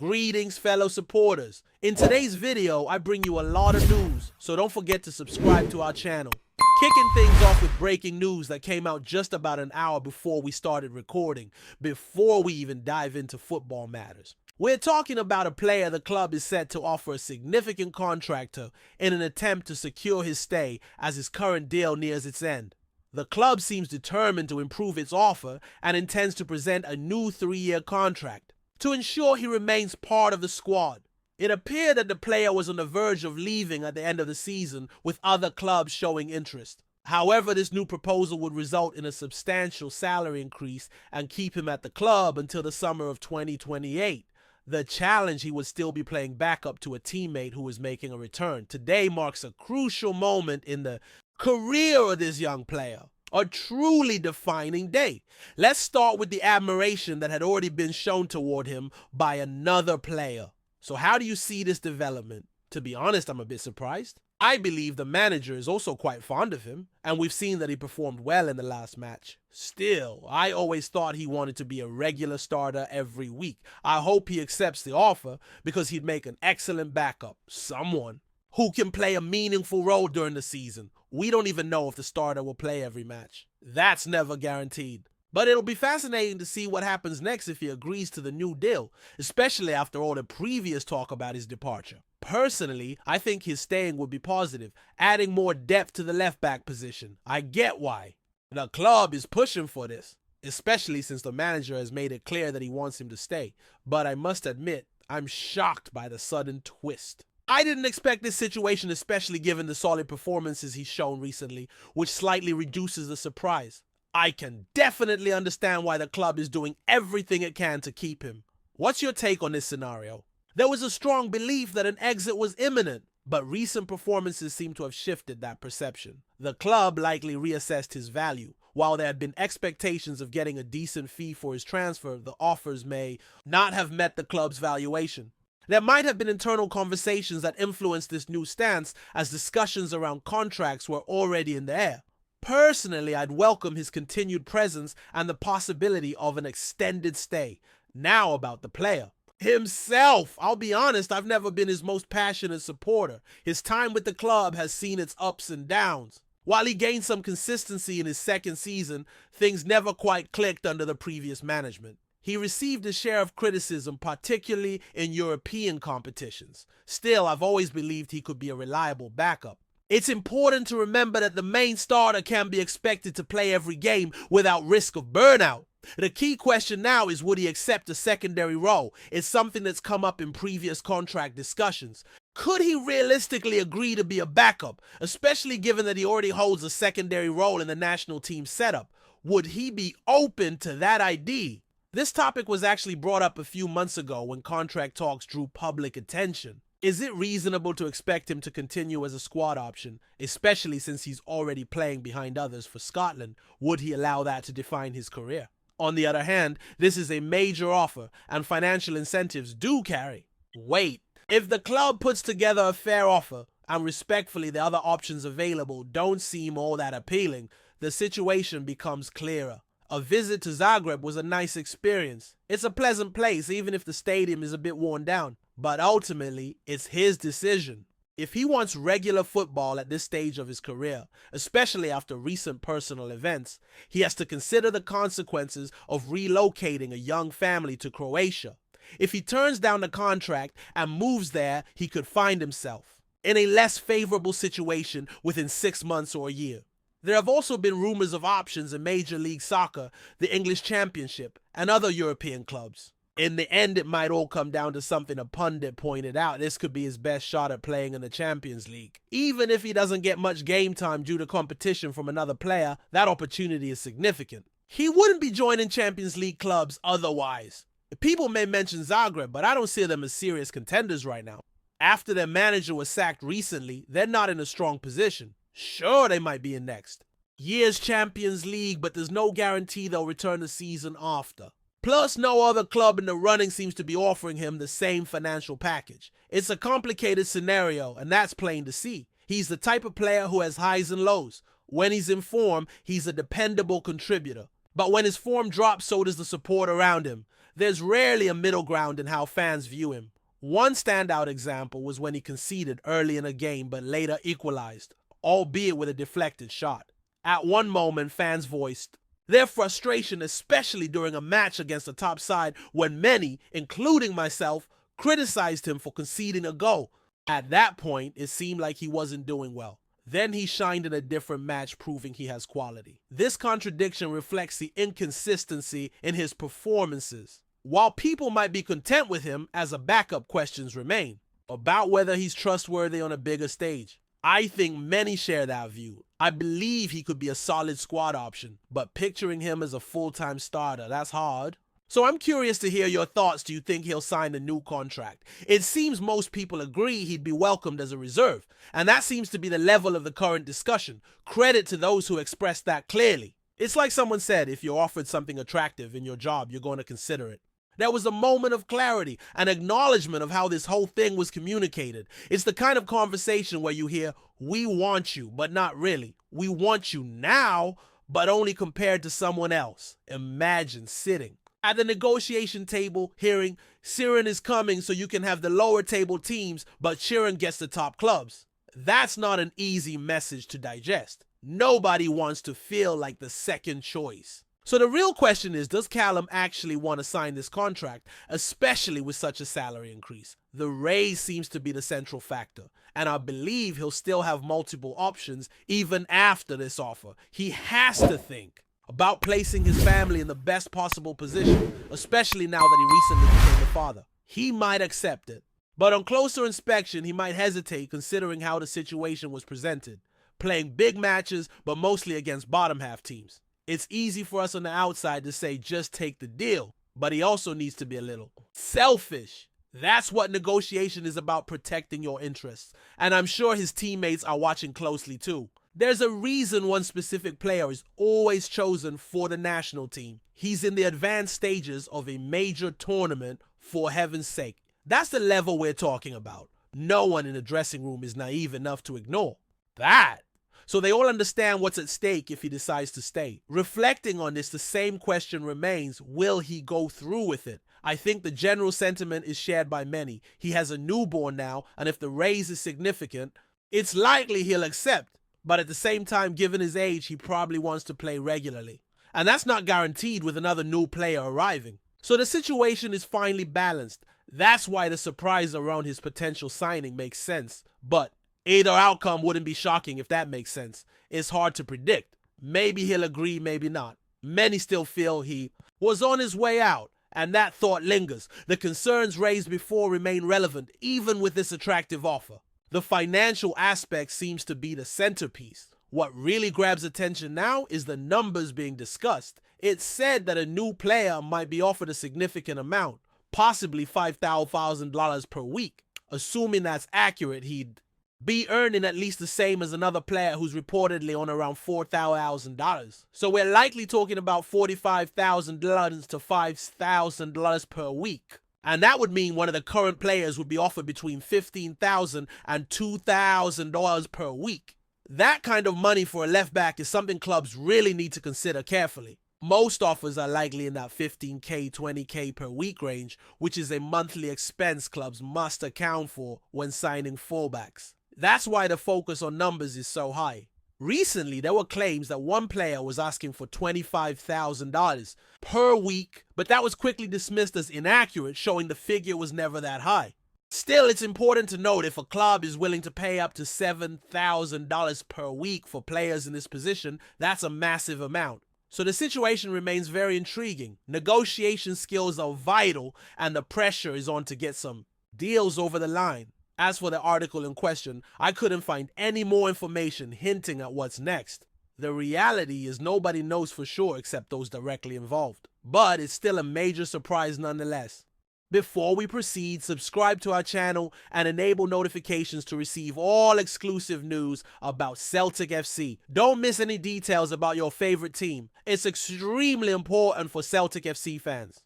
Greetings, fellow supporters. In today's video, I bring you a lot of news, so don't forget to subscribe to our channel. Kicking things off with breaking news that came out just about an hour before we started recording, before we even dive into football matters. We're talking about a player the club is set to offer a significant contract to in an attempt to secure his stay as his current deal nears its end. The club seems determined to improve its offer and intends to present a new 3-year contract to ensure he remains part of the squad. It appeared that the player was on the verge of leaving at the end of the season, with other clubs showing interest. However, this new proposal would result in a substantial salary increase and keep him at the club until the summer of 2028. The challenge, he would still be playing backup to a teammate who is making a return. Today marks a crucial moment in the career of this young player. A truly defining day. Let's start with the admiration that had already been shown toward him by another player. So how do you see this development? To be honest, I'm a bit surprised. I believe the manager is also quite fond of him, and we've seen that he performed well in the last match. Still, I always thought he wanted to be a regular starter every week. I hope he accepts the offer because he'd make an excellent backup. Someone who can play a meaningful role during the season. We don't even know if the starter will play every match. That's never guaranteed. But it'll be fascinating to see what happens next if he agrees to the new deal, especially after all the previous talk about his departure. Personally, I think his staying would be positive, adding more depth to the left-back position. I get why. The club is pushing for this, especially since the manager has made it clear that he wants him to stay. But I must admit, I'm shocked by the sudden twist. I didn't expect this situation, especially given the solid performances he's shown recently, which slightly reduces the surprise. I can definitely understand why the club is doing everything it can to keep him. What's your take on this scenario? There was a strong belief that an exit was imminent, but recent performances seem to have shifted that perception. The club likely reassessed his value. While there had been expectations of getting a decent fee for his transfer, the offers may not have met the club's valuation. There might have been internal conversations that influenced this new stance, as discussions around contracts were already in the air. Personally, I'd welcome his continued presence and the possibility of an extended stay. Now about the player himself. I'll be honest, I've never been his most passionate supporter. His time with the club has seen its ups and downs. While he gained some consistency in his second season, things never quite clicked under the previous management. He received a share of criticism, particularly in European competitions. Still, I've always believed he could be a reliable backup. It's important to remember that the main starter can be expected to play every game without risk of burnout. The key question now is, would he accept a secondary role? It's something that's come up in previous contract discussions. Could he realistically agree to be a backup, especially given that he already holds a secondary role in the national team setup? Would he be open to that idea? This topic was actually brought up a few months ago when contract talks drew public attention. Is it reasonable to expect him to continue as a squad option, especially since he's already playing behind others for Scotland? Would he allow that to define his career? On the other hand, this is a major offer, and financial incentives do carry weight. If the club puts together a fair offer, and respectfully the other options available don't seem all that appealing, the situation becomes clearer. A visit to Zagreb was a nice experience. It's a pleasant place, even if the stadium is a bit worn down. But ultimately, it's his decision. If he wants regular football at this stage of his career, especially after recent personal events, he has to consider the consequences of relocating a young family to Croatia. If he turns down the contract and moves there, he could find himself in a less favorable situation within 6 months or a year. There have also been rumors of options in Major League Soccer, the English Championship, and other European clubs. In the end, it might all come down to something a pundit pointed out. This could be his best shot at playing in the Champions League. Even if he doesn't get much game time due to competition from another player, that opportunity is significant. He wouldn't be joining Champions League clubs otherwise. People may mention Zagreb, but I don't see them as serious contenders right now. After their manager was sacked recently, they're not in a strong position. Sure, they might be in next year's Champions League, but there's no guarantee they'll return the season after. Plus, no other club in the running seems to be offering him the same financial package. It's a complicated scenario, and that's plain to see. He's the type of player who has highs and lows. When he's in form, he's a dependable contributor. But when his form drops, so does the support around him. there's rarely a middle ground in how fans view him. One standout example was when he conceded early in a game but later equalized, albeit with a deflected shot. At one moment, fans voiced their frustration, especially during a match against a top side when many, including myself, criticized him for conceding a goal. At that point, it seemed like he wasn't doing well. Then he shined in a different match, proving he has quality. This contradiction reflects the inconsistency in his performances. While people might be content with him, as a backup, questions remain about whether he's trustworthy on a bigger stage. I think many share that view. I believe he could be a solid squad option, but picturing him as a full-time starter, that's hard. So I'm curious to hear your thoughts. Do you think he'll sign a new contract? It seems most people agree he'd be welcomed as a reserve, and that seems to be the level of the current discussion. Credit to those who expressed that clearly. It's like someone said, if you're offered something attractive in your job, you're going to consider it. There was a moment of clarity, an acknowledgement of how this whole thing was communicated. It's the kind of conversation where you hear, we want you, but not really. We want you now, but only compared to someone else. Imagine sitting at the negotiation table hearing, Siren is coming so you can have the lower table teams, but Sheeran gets the top clubs. That's not an easy message to digest. Nobody wants to feel like the second choice. So the real question is, does Callum actually want to sign this contract, especially with such a salary increase? The raise seems to be the central factor, and I believe he'll still have multiple options even after this offer. He has to think about placing his family in the best possible position, especially now that he recently became a father. He might accept it, but on closer inspection, he might hesitate considering how the situation was presented, playing big matches, but mostly against bottom half teams. It's easy for us on the outside to say, just take the deal, but he also needs to be a little selfish. That's what negotiation is about, protecting your interests. And I'm sure his teammates are watching closely too. There's a reason one specific player is always chosen for the national team. He's in the advanced stages of a major tournament, for heaven's sake. That's the level we're talking about. No one in the dressing room is naive enough to ignore that. So they all understand what's at stake if he decides to stay. Reflecting on this, the same question remains, will he go through with it? I think the general sentiment is shared by many. He has a newborn now, and if the raise is significant, it's likely he'll accept. But at the same time, given his age, he probably wants to play regularly. And that's not guaranteed with another new player arriving. So the situation is finely balanced. That's why the surprise around his potential signing makes sense. But either outcome wouldn't be shocking if that makes sense. It's hard to predict. Maybe he'll agree, maybe not. Many still feel he was on his way out, and that thought lingers. The concerns raised before remain relevant, even with this attractive offer. The financial aspect seems to be the centerpiece. What really grabs attention now is the numbers being discussed. It's said that a new player might be offered a significant amount, possibly $5,000 per week. Assuming that's accurate, he'd be earning at least the same as another player who's reportedly on around $4,000. So we're likely talking about $45,000 to $5,000 per week. And that would mean one of the current players would be offered between $15,000 and $2,000 per week. That kind of money for a left back is something clubs really need to consider carefully. Most offers are likely in that $15K, $20K per week range, which is a monthly expense clubs must account for when signing fullbacks. That's why the focus on numbers is so high. Recently, there were claims that one player was asking for $25,000 per week, but that was quickly dismissed as inaccurate, showing the figure was never that high. Still, it's important to note if a club is willing to pay up to $7,000 per week for players in this position, that's a massive amount. So the situation remains very intriguing. Negotiation skills are vital, and the pressure is on to get some deals over the line. As for the article in question, I couldn't find any more information hinting at what's next. The reality is nobody knows for sure except those directly involved. But it's still a major surprise nonetheless. Before we proceed, subscribe to our channel and enable notifications to receive all exclusive news about Celtic FC. Don't miss any details about your favorite team. It's extremely important for Celtic FC fans.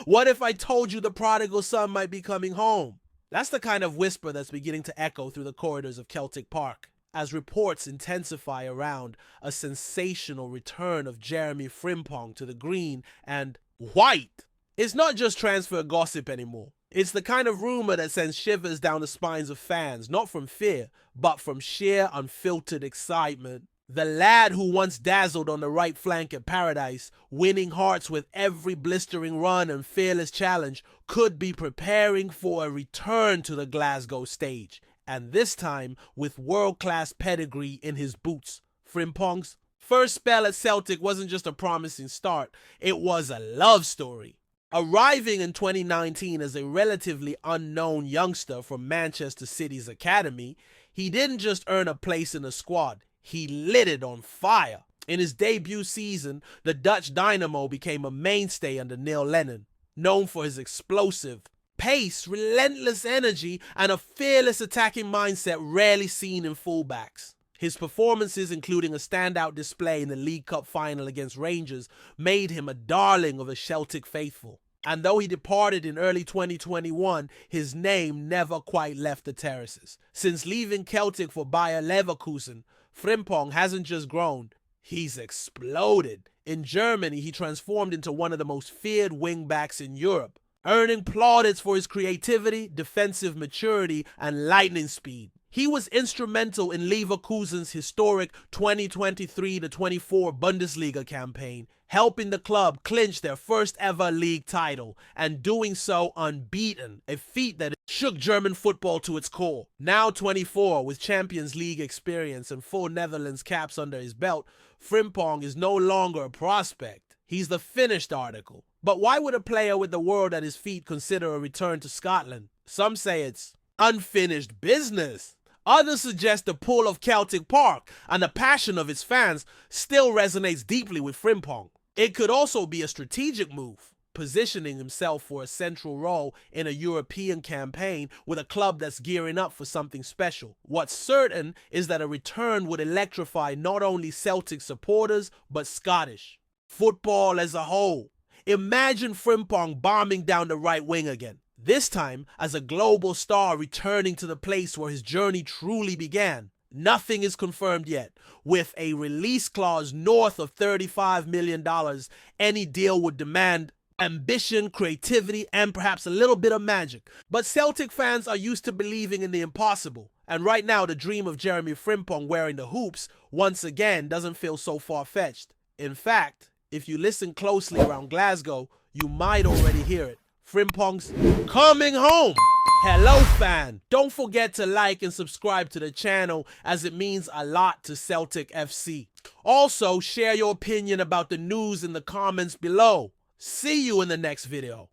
What if I told you the prodigal son might be coming home? That's the kind of whisper that's beginning to echo through the corridors of Celtic Park, as reports intensify around a sensational return of Jeremy Frimpong to the green and white. It's not just transfer gossip anymore. It's the kind of rumor that sends shivers down the spines of fans, not from fear, but from sheer unfiltered excitement. The lad who once dazzled on the right flank at Paradise, winning hearts with every blistering run and fearless challenge, could be preparing for a return to the Glasgow stage, and this time with world-class pedigree in his boots. Frimpong's first spell at Celtic wasn't just a promising start, it was a love story. Arriving in 2019 as a relatively unknown youngster from Manchester City's academy, he didn't just earn a place in the squad, he lit it on fire. In his debut season, the Dutch Dynamo became a mainstay under Neil Lennon, known for his explosive pace, relentless energy, and a fearless attacking mindset rarely seen in fullbacks. His performances, including a standout display in the League Cup final against Rangers, made him a darling of the Celtic faithful. And though he departed in early 2021, his name never quite left the terraces. Since leaving Celtic for Bayer Leverkusen, Frimpong hasn't just grown, he's exploded. In Germany, he transformed into one of the most feared wingbacks in Europe, earning plaudits for his creativity, defensive maturity, and lightning speed. He was instrumental in Leverkusen's historic 2023-24 Bundesliga campaign, helping the club clinch their first ever league title, and doing so unbeaten, a feat that shook German football to its core. Now 24, with Champions League experience and full Netherlands caps under his belt, Frimpong is no longer a prospect. He's the finished article. But why would a player with the world at his feet consider a return to Scotland? Some say it's unfinished business. Others suggest the pull of Celtic Park and the passion of its fans still resonates deeply with Frimpong. It could also be a strategic move, positioning himself for a central role in a European campaign with a club that's gearing up for something special. What's certain is that a return would electrify not only Celtic supporters, but Scottish football as a whole. Imagine Frimpong bombing down the right wing again, this time as a global star returning to the place where his journey truly began. Nothing is confirmed yet. With a release clause north of $35 million, any deal would demand ambition, creativity, and perhaps a little bit of magic. But Celtic fans are used to believing in the impossible, and right now the dream of Jeremy Frimpong wearing the hoops once again doesn't feel so far-fetched. In fact, if you listen closely around Glasgow, you might already hear it. Frimpong's coming home! Hello fan! Don't forget to like and subscribe to the channel as it means a lot to Celtic FC. Also, share your opinion about the news in the comments below. See you in the next video.